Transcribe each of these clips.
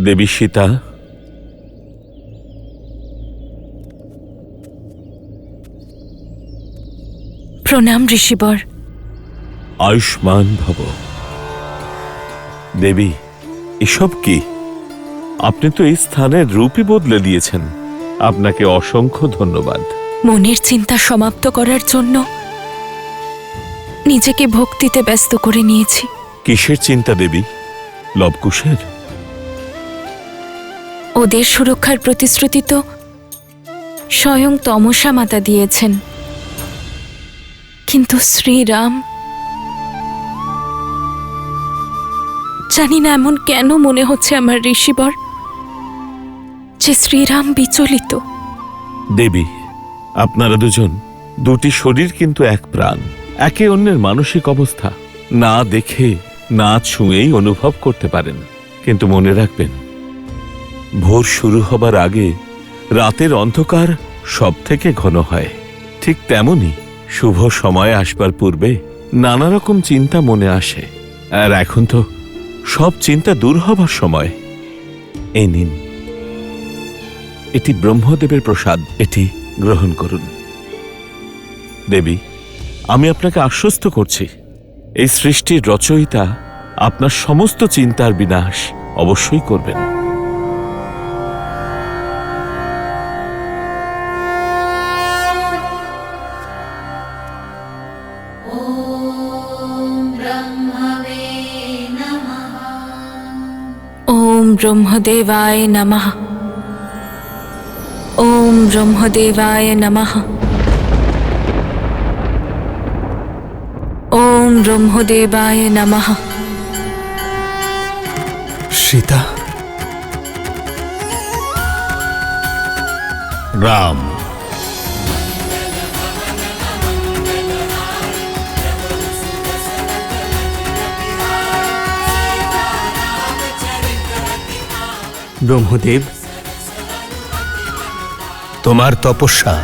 দেবী সীতা, প্রণাম ঋষিবর। আয়ুষ্মান ভব। দেবী, এসব কি? আপনি তো এই স্থানের রূপই বদলে দিয়েছেন। আপনাকে অসংখ্য ধন্যবাদ। মনের চিন্তা সমাপ্ত করার জন্য নিজেকে ভক্তিতে ব্যস্ত করে নিয়েছি। কিসের চিন্তা দেবী? লবকুশের? ওদের সুরক্ষার প্রতিশ্রুতি তো স্বয়ং তমসা মাতা দিয়েছেন, কিন্তু শ্রীরাম, জানি না এমন কেন মনে হচ্ছে আমার ঋষিবর যে শ্রীরাম বিচলিত। দেবী, আপনারা দুজন দুটি শরীর কিন্তু এক প্রাণ। একে অন্যের মানসিক অবস্থা না দেখে না ছুঁয়েই অনুভব করতে পারেন। কিন্তু মনে রাখবেন, ভোর শুরু হবার আগে রাতের অন্ধকার সব থেকে ঘন হয়। ঠিক তেমনি শুভ সময় আসবার পূর্বে নানা রকম চিন্তা মনে আসে। আর এখন তো সব চিন্তা দূর হবার সময়। এই নিন, এটি ব্রহ্মদেবের প্রসাদ, এটি গ্রহণ করুন। দেবী, আমি আপনাকে আশ্বস্ত করছি, এই সৃষ্টির রচয়িতা আপনার সমস্ত চিন্তার বিনাশ অবশ্যই করবেন। ওম ব্রহ্মদেবায় নমঃ। ওম ব্রহ্মদেবায় নমঃ। ওম ব্রহ্মদেবায় নমঃ। সীতা, রাম, ব্রহ্মদেব, তোমার তপস্যা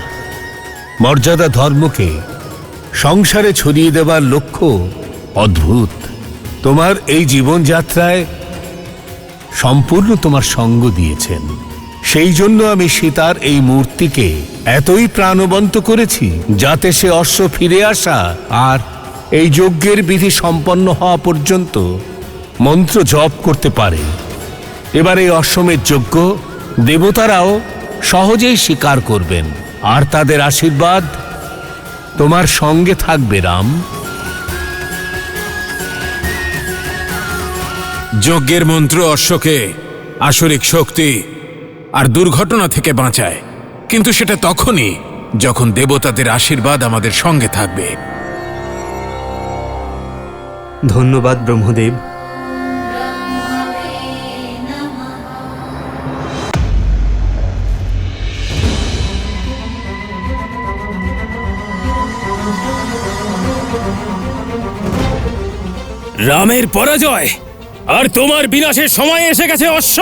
মর্যাদা ধর্মকে সংসারে ছড়িয়ে দেবার লক্ষ্য অদ্ভুত। তোমার এই জীবনযাত্রায় সম্পূর্ণ তোমার সঙ্গ দিয়েছেন। সেই জন্য আমি সীতার এই মূর্তিকে এতই প্রাণবন্ত করেছি যাতে সে অশ্ব ফিরে আসা আর এই যজ্ঞের বিধি সম্পন্ন হওয়া পর্যন্ত মন্ত্র জপ করতে পারে। এবার এই অশ্বমেধ যজ্ঞ দেবতারাও সহজেই স্বীকার করবেন, আর তাদের আশীর্বাদ তোমার সঙ্গে থাকবে রাম। যজ্ঞের মন্ত্র অশ্বকে আসরিক শক্তি আর দুর্ঘটনা থেকে বাঁচায়, কিন্তু সেটা তখনই যখন দেবতাদের আশীর্বাদ আমাদের সঙ্গে থাকবে। ধন্যবাদ ব্রহ্মদেব। রামের পরাজয় আর তোমার বিনাশের সময় এসে গেছে অশ্ব।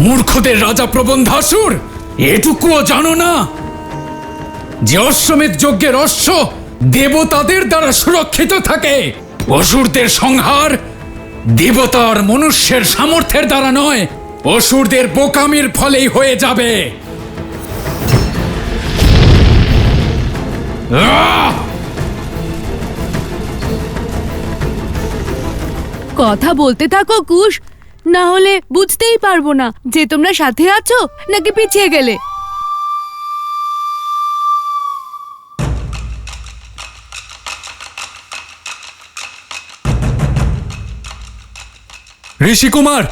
মূর্খদের রাজা প্রবন্ধাসুর, এটুকুও জানো না যে অশ্বমেধ যজ্ঞের অশ্ব দেবতাদের দ্বারা সুরক্ষিত থাকে। অসুরদের সংহার দেবতার মনুষ্যের সামর্থ্যের দ্বারা নয়, অসুরদের বোকামির ফলেই হয়ে যাবে। কথা বলতে থাকো কুশ, না হলে বুঝতেই পারবো না যে তোমরা সাথে আছো নাকি পিছিয়ে গেলে। ঋষিকুমার,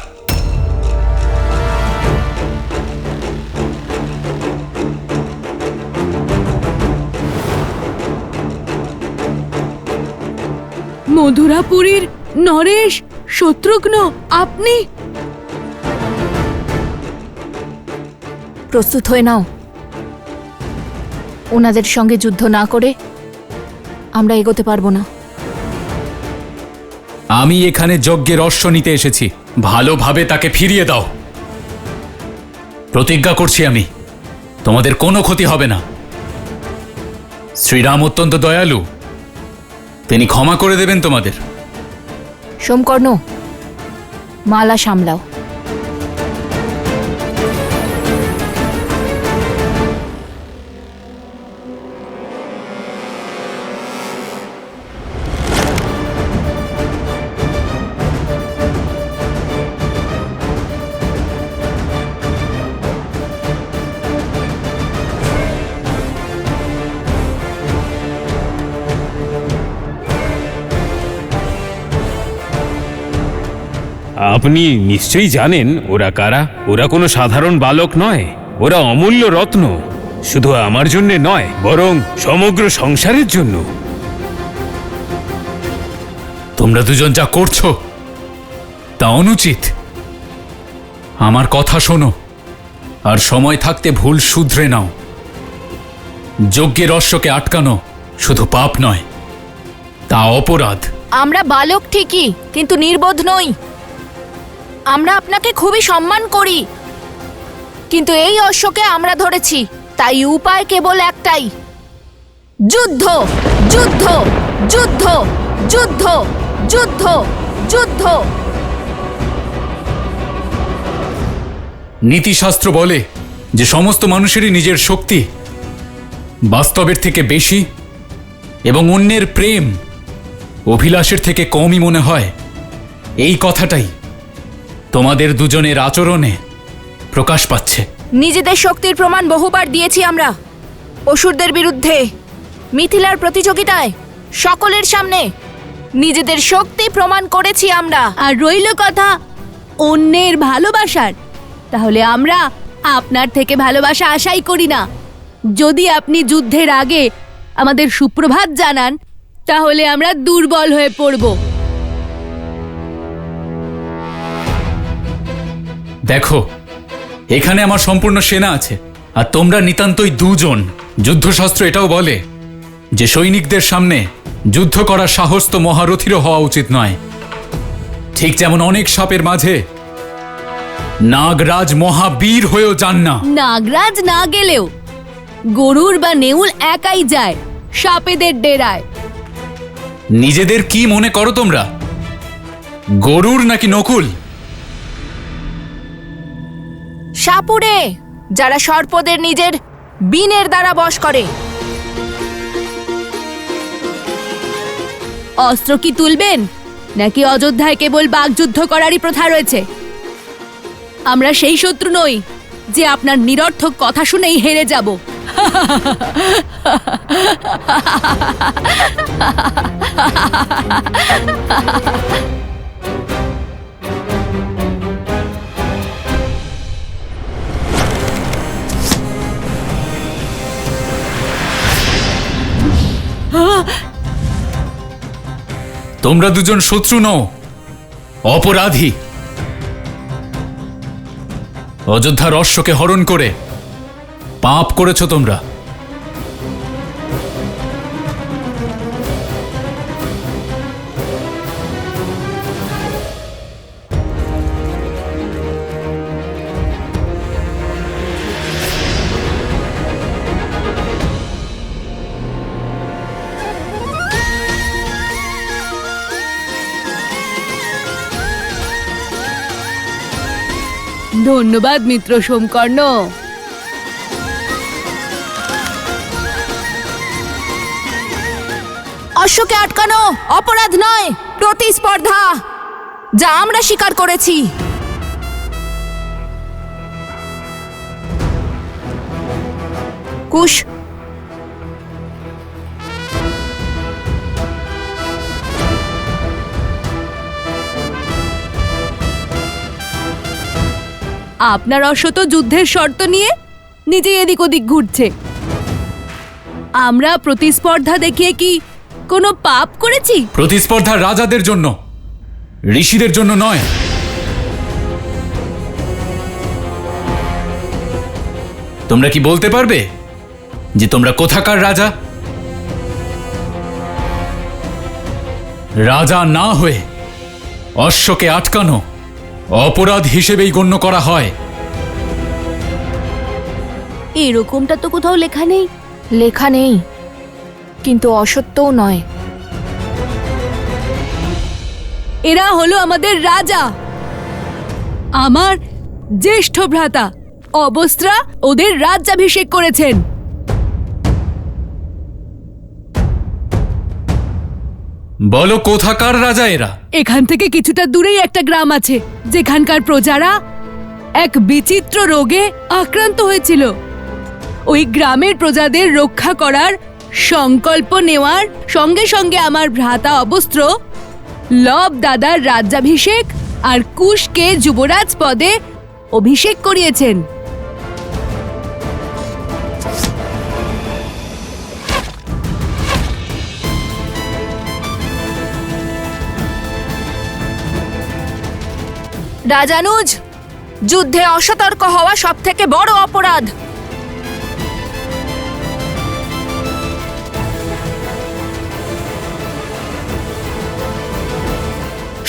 মধুরাপুরীর নরেশ, শত্রুঘ্ন, আপনি? প্রস্তুত হয়ে নাও। ওনাদের সঙ্গে যুদ্ধ না করে আমরা এগোতে পারবো না। আমি এখানে যজ্ঞের অশ্ব নিতে এসেছি, ভালোভাবে তাকে ফিরিয়ে দাও। প্রতিজ্ঞা করছি আমি, তোমাদের কোনো ক্ষতি হবে না। শ্রীরাম অত্যন্ত দয়ালু, তিনি ক্ষমা করে দেবেন তোমাদের। সোমকর্ণ, মালা সামলাও। আপনি নিশ্চয়ই জানেন ওরা কারা। ওরা কোনো সাধারণ বালক নয়, ওরা অমূল্য রত্ন। শুধু আমার জন্য নয়, বরং সমগ্র সংসারের জন্য। তোমরা দুজন যা করছো তা অনুচিত। আমার কথা শোনো, আর সময় থাকতে ভুল শুধরে নাও। যজ্ঞের অশ্বকে আটকানো শুধু পাপ নয়, তা অপরাধ। আমরা বালক ঠিকই, কিন্তু নির্বোধ নই। আমরা আপনাকে খুবই সম্মান করি, কিন্তু এই অশ্বকে আমরা ধরেছি, তাই উপায় কেবল একটাই, যুদ্ধ, যুদ্ধ, যুদ্ধ, যুদ্ধ, যুদ্ধ, যুদ্ধ। নীতিশাস্ত্র বলে যে সমস্ত মানুষেরই নিজের শক্তি বাস্তবের থেকে বেশি এবং অন্যের প্রেম অভিলাষের থেকে কমই মনে হয়। এই কথাটাই তোমাদের দুজনের আচরণে প্রকাশ পাচ্ছে। নিজেদের শক্তির প্রমাণ বহুবার দিয়েছি আমরা, অসুরদের বিরুদ্ধে, মিথিলার প্রতিযোগিতায়, সকলের সামনে নিজেদের শক্তি প্রমাণ করেছি আমরা। আর রইল কথা অন্যের ভালোবাসার, তাহলে আমরা আপনার থেকে ভালোবাসা আশাই করি না। যদি আপনি যুদ্ধের আগে আমাদের সুপ্রভাত জানান, তাহলে আমরা দুর্বল হয়ে পড়ব। দেখো, এখানে আমার সম্পূর্ণ সেনা আছে, আর তোমরা নিতান্তই দুজন। যুদ্ধশাস্ত্র এটাও বলে যে সৈনিকদের সামনে যুদ্ধ করার সাহস তো মহারথীরও হওয়া উচিত নয়। ঠিক যেমন অনেক সাপের মাঝে নাগরাজ মহাবীর হয়েও যান না। নাগরাজ না গেলেও গরুর বা নেউল একাই যায় সাপেদের ডেরায়। নিজেদের কি মনে করো তোমরা, গরুর নাকি নকুল? সাপুড়ে, যারা সর্পদের নিজের বিনের দ্বারা বশ করে। অস্ত্র কি তুলবেন, নাকি অযোধ্যায় কেবল বাগযুদ্ধ করারই প্রথা রয়েছে? আমরা সেই শত্রু নই যে আপনার নিরর্থক কথা শুনেই হেরে যাব। তোমরা দুজন শত্রু নও, অপরাধী। অযোধ্যার অশ্বকে হরণ করে পাপ করেছ তোমরা। ধন্যবাদ মিত্র সোমকর্ণ। অশ্বকে আটকানো অপরাধ নয়, প্রতিস্পর্ধা, যা আমরা স্বীকার করেছি। কুশ, আপনার অশ্ব তো যুদ্ধের শর্ত নিয়ে নিজে এদিক ওদিক ঘুরছে। আমরা প্রতিস্পর্ধা দেখিয়ে কি কোনো পাপ করেছি? প্রতিস্পর্ধা রাজাদের জন্য, ঋষিদের জন্য নয়। তোমরা কি বলতে পারবে যে তোমরা কোথাকার রাজা? রাজা না হয়ে অশ্বকে আটকানো অপরাধ হিসেবেই গণ্য করা হয়। এরকমটা তো কোথাও লেখা নেই। লেখা নেই, কিন্তু অসত্যও নয়। এরা হলো আমাদের রাজা, আমার জ্যেষ্ঠ ভ্রাতা অবস্ত্রা ওদের রাজ্যাভিষেক করেছেন। বলো কোথাকার রাজা এরা? এখান থেকে কিছুটা দূরেই একটা গ্রাম আছে, যেখানকার প্রজারা এক বিচিত্র রোগে আক্রান্ত হয়েছিল। ওই গ্রামের প্রজাদের রক্ষা করার সংকল্প নেওয়ার সঙ্গে সঙ্গে আমার ভ্রাতা অবস্ত্র লব দাদার রাজ্যাভিষেক আর কুশকে যুবরাজ পদে অভিষেক করিয়েছেন। রাজানুজ, যুদ্ধে অসতর্ক হওয়া সবথেকে বড় অপরাধ।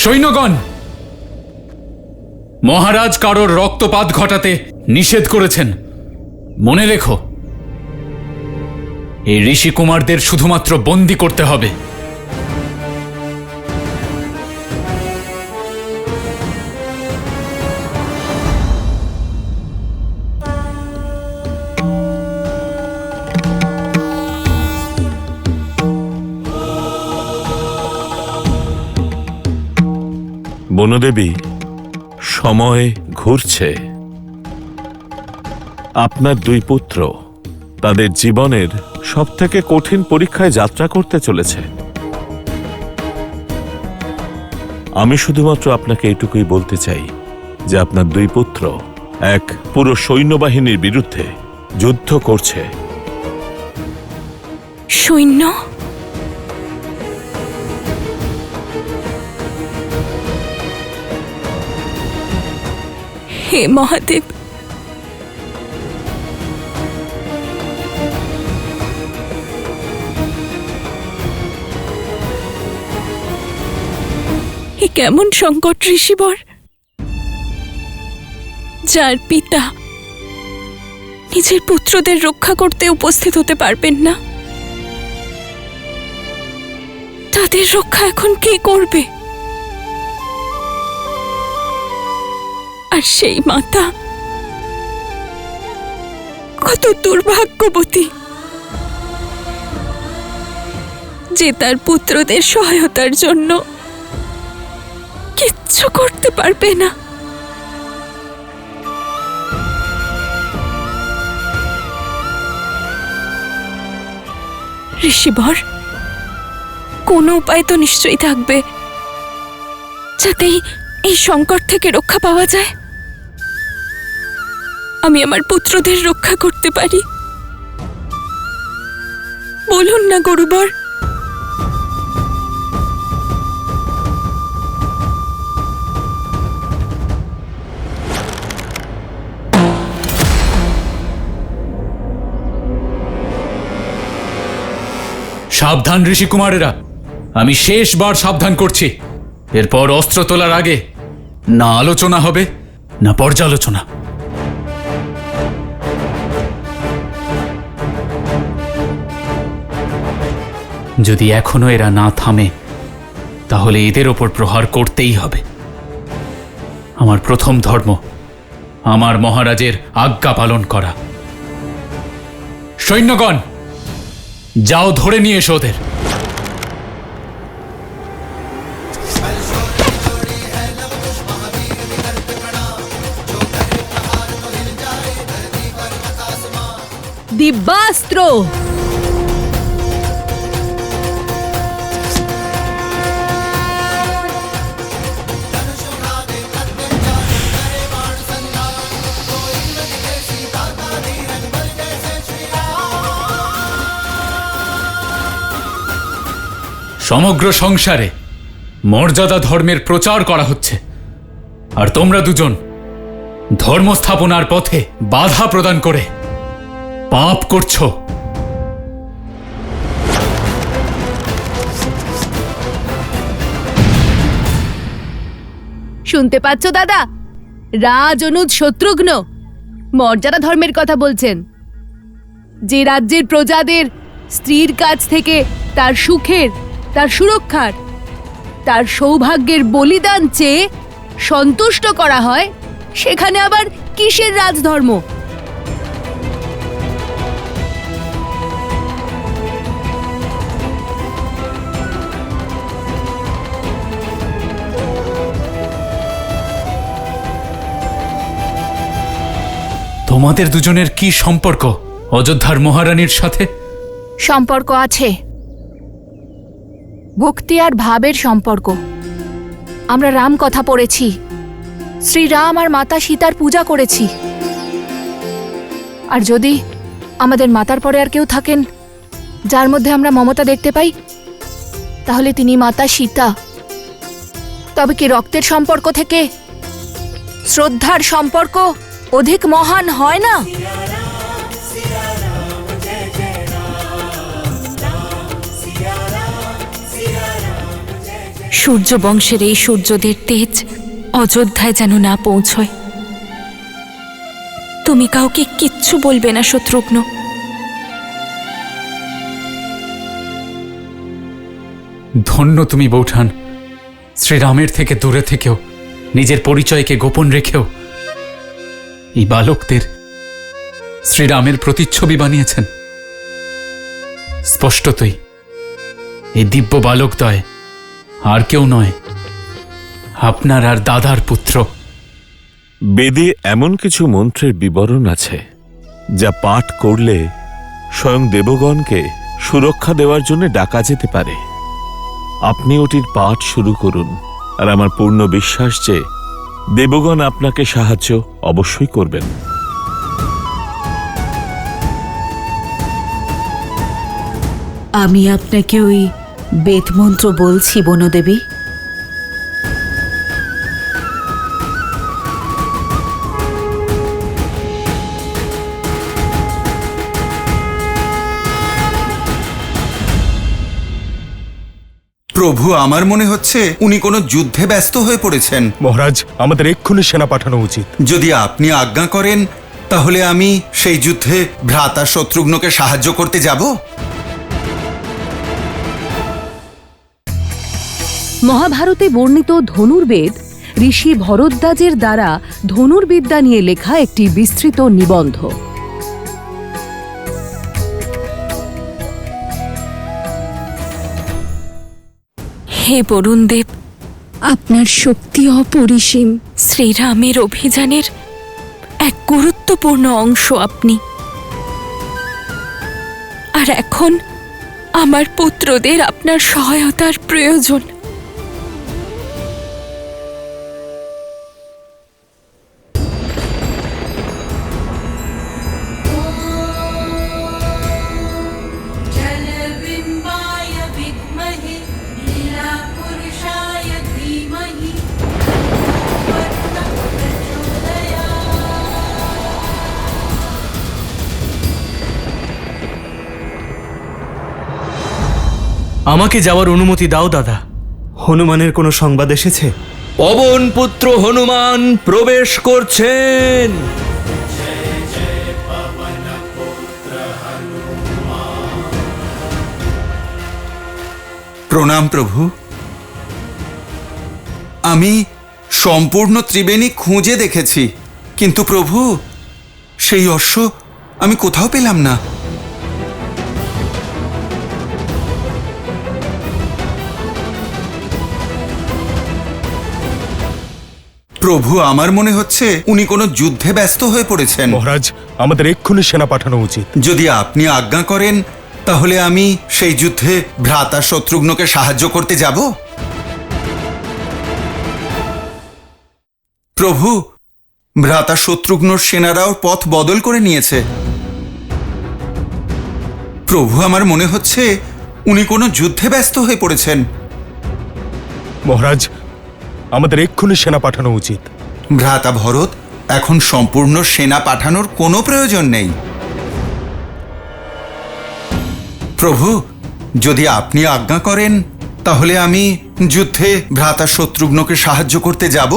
সৈন্যগণ, মহারাজ কারোর রক্তপাত ঘটাতে নিষেধ করেছেন। মনে রেখো, এই ঋষি কুমারদের শুধুমাত্র বন্দী করতে হবে। বনদেবী, সময় ঘুরছে। আপনার দুই পুত্র তাদের জীবনের সবথেকে কঠিন পরীক্ষায় যাত্রা করতে চলেছে। আমি শুধুমাত্র আপনাকে এটুকুই বলতে চাই যে আপনার দুই পুত্র এক পুরো সৈন্যবাহিনীর বিরুদ্ধে যুদ্ধ করছে। সৈন্য? হে মহাদেব, এ কেমন সংকট ঋষিবর, যার পিতা নিজের পুত্রদের রক্ষা করতে উপস্থিত হতে পারবেন না, তাদের রক্ষা এখন কে করবে? আর সেই মাতা কত দুর্ভাগ্যবতী যে তার পুত্রদের সহায়তার জন্য কিচ্ছু করতে পারবে না। ঋষিবর, কোনো উপায় তো নিশ্চয়ই থাকবে যাতে এই সংকট থেকে রক্ষা পাওয়া যায়। আমি আমার পুত্রদের রক্ষা করতে পারি। বলুন না গুরুবর। সাবধান ঋষি কুমারেরা, আমি শেষবার সাবধান করছি। এরপর অস্ত্র তোলার আগে না আলোচনা হবে না পর্যালোচনা। যদি এখনো এরা না থামে তাহলে এদের ওপর প্রহার করতেই হবে। আমার প্রথম ধর্ম আমার মহারাজের আজ্ঞা পালন করা। সৈন্যগণ, যাও ধরে নিয়ে এসো ওদের। দিব্যাস্ত্র। সমগ্র সংসারে মর্যাদা ধর্মের প্রচার করা হচ্ছে, আর তোমরা দুজন ধর্ম স্থাপনার পথে বাধা প্রদান করে পাপ করছো। শুনতে পাচ্ছ দাদা? রাজ অনুজ শত্রুঘ্ন মর্যাদা ধর্মের কথা বলছেন। যে রাজ্যের প্রজাদের স্ত্রীর কাছ থেকে তার সুখের, তার সুরক্ষার, তার সৌভাগ্যের বলিদান চেয়ে সন্তুষ্ট করা হয়, সেখানে আবার কিসের রাজধর্ম? তোমাদের দুজনের কি সম্পর্ক অযোধ্যার মহারানীর সাথে? সম্পর্ক আছে, ভক্তি আর ভাবের সম্পর্ক। আমরা রাম কথা পড়েছি, শ্রীরাম আর মাতা সীতার পূজা করেছি। আর যদি আমাদের মাতার পরে আর কেউ থাকেন যার মধ্যে আমরা মমতা দেখতে পাই, তাহলে তিনি মাতা সীতা। তবে কি রক্তের সম্পর্ক থেকে শ্রদ্ধার সম্পর্ক অধিক মহান হয় না? সূর্যবংশের এই সূর্যদের তেজ অযোধ্যায় যেন না পৌঁছয়। তুমি কাউকে কিচ্ছু বলবে না শত্রুঘ্ন। ধন্য তুমি বৌঠান, শ্রীরামের থেকে দূরে থেকেও, নিজের পরিচয়কে গোপন রেখেও এই বালকদের শ্রীরামের প্রতিচ্ছবি বানিয়েছেন। স্পষ্টতই এই দিব্য বালকদ্বয় আর কেউ নয়, আপনার আর দাদার পুত্র। বেদে এমন কিছু মন্ত্রের বিবরণ আছে যা পাঠ করলে স্বয়ং দেবগণকে সুরক্ষা দেওয়ার জন্য ডাকা যেতে পারে। আপনি ওটির পাঠ শুরু করুন, আর আমার পূর্ণ বিশ্বাস যে দেবগণ আপনাকে সাহায্য অবশ্যই করবেন। আমি আপনাকে ওই বেদমন্ত্র বলছি বনদেবী। প্রভু, আমার মনে হচ্ছে উনি কোনো যুদ্ধে ব্যস্ত হয়ে পড়েছেন। মহারাজ, আমাদের এক্ষুনি সেনা পাঠানো উচিত। যদি আপনি আজ্ঞা করেন তাহলে আমি সেই যুদ্ধে ভ্রাতা শত্রুঘ্নকে সাহায্য করতে যাব। মহাভারতে বর্ণিত ধনুর্বেদ ঋষি ভরদ্বাজের দ্বারা ধনুর্বিদ্যা নিয়ে লেখা একটি বিস্তৃত নিবন্ধ। হে বরুণদেব, আপনার শক্তি অপরিসীম। শ্রীরামের অভিযানের এক গুরুত্বপূর্ণ অংশ আপনি। আর এখন আমার পুত্রদের আপনার সহায়তার প্রয়োজন। আমাকে যাওয়ার অনুমতি দাও দাদা। হনুমানের কোনো সংবাদ এসেছে? পবন পুত্র হনুমান প্রবেশ করছেন। প্রণাম প্রভু। আমি সম্পূর্ণ ত্রিবেণী খুঁজে দেখেছি, কিন্তু প্রভু সেই অশ্ব আমি কোথাও পেলাম না। প্রভু, আমার মনে হচ্ছে উনি কোনো যুদ্ধে ব্যস্ত হয়ে পড়েছেন। মহারাজ, আমাদের এক্ষুনি সেনা পাঠানো উচিত। যদি আপনি আজ্ঞা করেন তাহলে আমি সেই যুদ্ধে ভ্রাতা শত্রুঘ্নকে সাহায্য করতে যাব। প্রভু, ভ্রাতা শত্রুঘ্নর সেনারাও পথ বদল করে নিয়েছে। প্রভু, আমার মনে হচ্ছে উনি কোনো যুদ্ধে ব্যস্ত হয়ে পড়েছেন। মহারাজ, আমাদের এক্ষুনি সেনা পাঠানো উচিত। ভ্রাতা ভরত, এখন সম্পূর্ণ সেনা পাঠানোর কোনো প্রয়োজন নেই। প্রভু, যদি আপনি আজ্ঞা করেন তাহলে আমি যুদ্ধে ভ্রাতা শত্রুঘ্নকে সাহায্য করতে যাব।